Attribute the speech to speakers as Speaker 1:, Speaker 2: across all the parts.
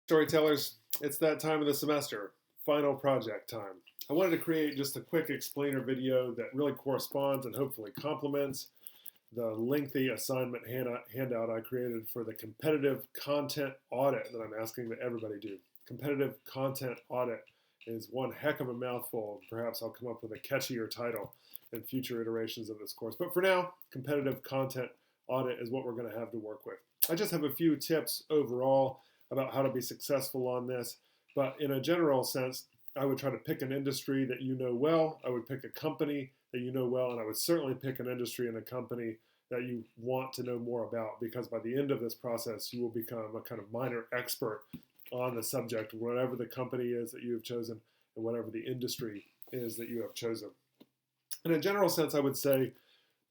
Speaker 1: Storytellers, it's that time of the semester, final project time. I wanted to create just a quick explainer video that really corresponds and hopefully complements the lengthy assignment handout I created for the competitive content audit that I'm asking that everybody do. Competitive content audit is one heck of a mouthful. Perhaps I'll come up with a catchier title in future iterations of this course. But for now, competitive content audit is what we're going to have to work with. I just have a few tips overall about how to be successful on this. But in a general sense, I would try to pick an industry that you know well. I would pick a company that you know well, and I would certainly pick an industry and a company that you want to know more about, because by the end of this process, you will become a kind of minor expert on the subject, whatever the company is that you have chosen and whatever the industry is that you have chosen. In a general sense, I would say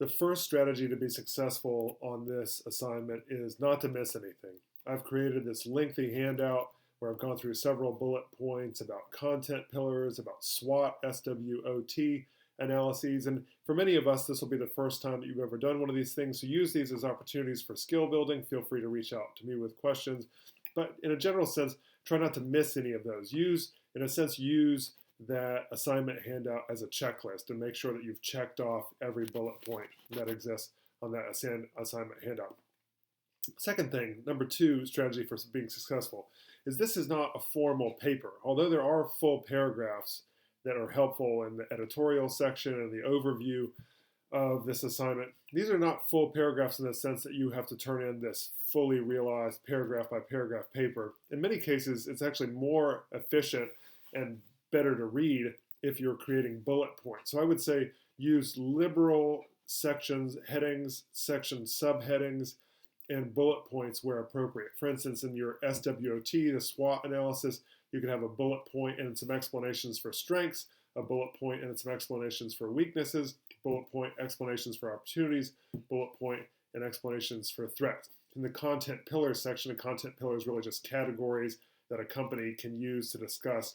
Speaker 1: the first strategy to be successful on this assignment is not to miss anything. I've created this lengthy handout where I've gone through several bullet points about content pillars, about SWOT, SWOT analyses. And for many of us, this will be the first time that you've ever done one of these things. So use these as opportunities for skill building. Feel free to reach out to me with questions. But in a general sense, try not to miss any of those. Use that assignment handout as a checklist and make sure that you've checked off every bullet point that exists on that assignment handout. Second thing, number two strategy for being successful, is this is not a formal paper. Although there are full paragraphs that are helpful in the editorial section and the overview of this assignment, these are not full paragraphs in the sense that you have to turn in this fully realized paragraph by paragraph paper. In many cases, it's actually more efficient and better to read if you're creating bullet points. So I would say use liberal sections, headings, section subheadings, and bullet points where appropriate. For instance, in your SWOT, the SWOT analysis, you can have a bullet point and some explanations for strengths, a bullet point and some explanations for weaknesses, bullet point explanations for opportunities, bullet point and explanations for threats. In the content pillars section, the content pillars really just categories that a company can use to discuss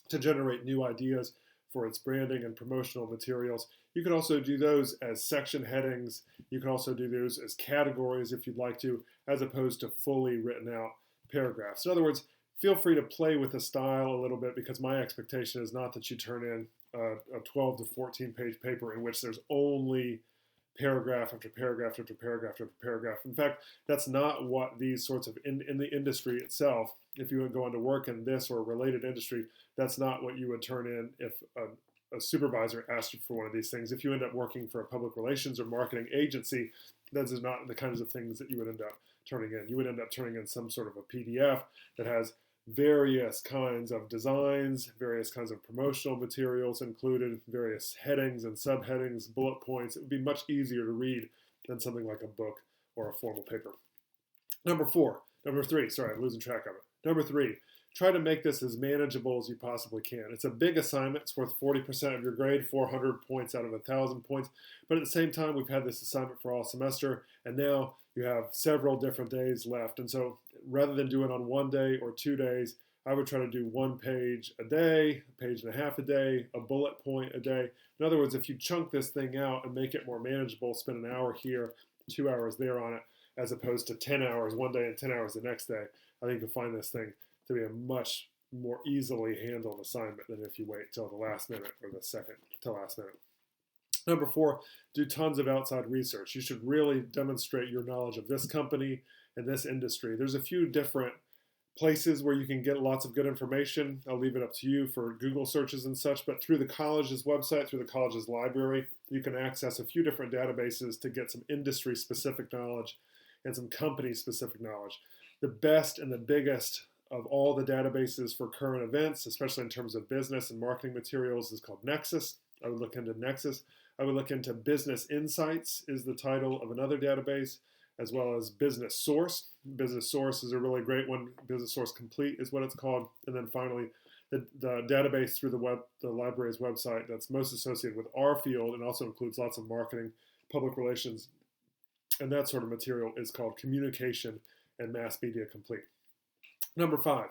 Speaker 1: to generate new ideas for its branding and promotional materials. You can also do those as section headings. You can also do those as categories if you'd like to, as opposed to fully written out paragraphs. In other words, feel free to play with the style a little bit, because my expectation is not that you turn in a 12 to 14 page paper in which there's only paragraph after paragraph after paragraph after paragraph. In fact, that's not what these sorts of, in the industry itself, if you would go on to work in this or a related industry, that's not what you would turn in if a supervisor asked you for one of these things. If you end up working for a public relations or marketing agency, those are not the kinds of things that you would end up turning in. You would end up turning in some sort of a PDF that has various kinds of designs, various kinds of promotional materials included, various headings and subheadings, bullet points. It would be much easier to read than something like a book or a formal paper. Number three, sorry, I'm losing track of it. Number three, try to make this as manageable as you possibly can. It's a big assignment. It's worth 40% of your grade, 400 points out of 1,000 points. But at the same time, we've had this assignment for all semester, and now you have several different days left. And so rather than do it on one day or 2 days, I would try to do 1 page a day, a page and a half a day, a bullet point a day. In other words, if you chunk this thing out and make it more manageable, spend an hour here, 2 hours there on it, as opposed to 10 hours one day and 10 hours the next day, I think you'll find this thing to be a much more easily handled assignment than if you wait till the last minute or the second to last minute. Number four, do tons of outside research. You should really demonstrate your knowledge of this company and this industry. There's a few different places where you can get lots of good information. I'll leave it up to you for Google searches and such, but through the college's website, through the college's library, you can access a few different databases to get some industry-specific knowledge and some company-specific knowledge. The best and the biggest of all the databases for current events, especially in terms of business and marketing materials, is called Nexus. I would look into Nexus. I would look into Business Insights is the title of another database, as well as Business Source. Business Source is a really great one. Business Source Complete is what it's called. And then finally, the database through the library's website that's most associated with our field and also includes lots of marketing, public relations, and that sort of material is called Communication and Mass Media Complete. Number five,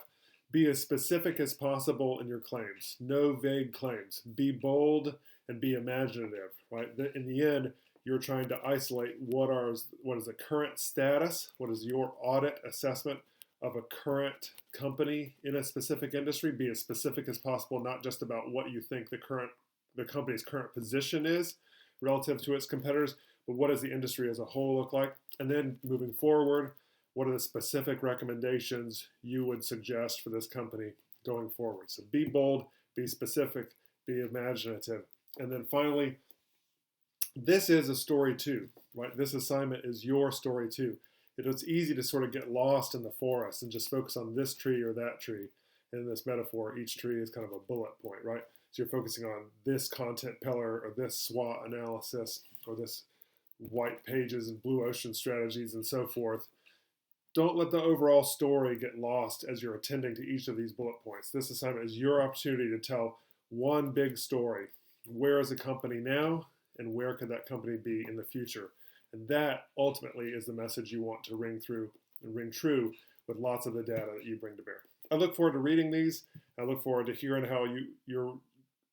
Speaker 1: be as specific as possible in your claims. No vague claims. Be bold and be imaginative. Right? In the end, you're trying to isolate what is the current status, what is your audit assessment of a current company in a specific industry. Be as specific as possible, not just about what you think the company's current position is relative to its competitors, but what does the industry as a whole look like? And then moving forward, what are the specific recommendations you would suggest for this company going forward? So be bold, be specific, be imaginative. And then finally, this is a story too, right? This assignment is your story too. It's easy to sort of get lost in the forest and just focus on this tree or that tree. In this metaphor, each tree is kind of a bullet point, right? So you're focusing on this content pillar or this SWOT analysis or this white pages and blue ocean strategies and so forth. Don't let the overall story get lost as you're attending to each of these bullet points. This assignment is your opportunity to tell one big story. Where is the company now, and where could that company be in the future? And that ultimately is the message you want to ring through and ring true with lots of the data that you bring to bear. I look forward to reading these. I look forward to hearing how your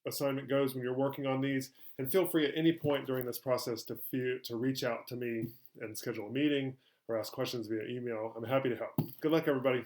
Speaker 1: assignment goes when you're working on these. And feel free at any point during this process to reach out to me and schedule a meeting or ask questions via email. I'm happy to help. Good luck, everybody.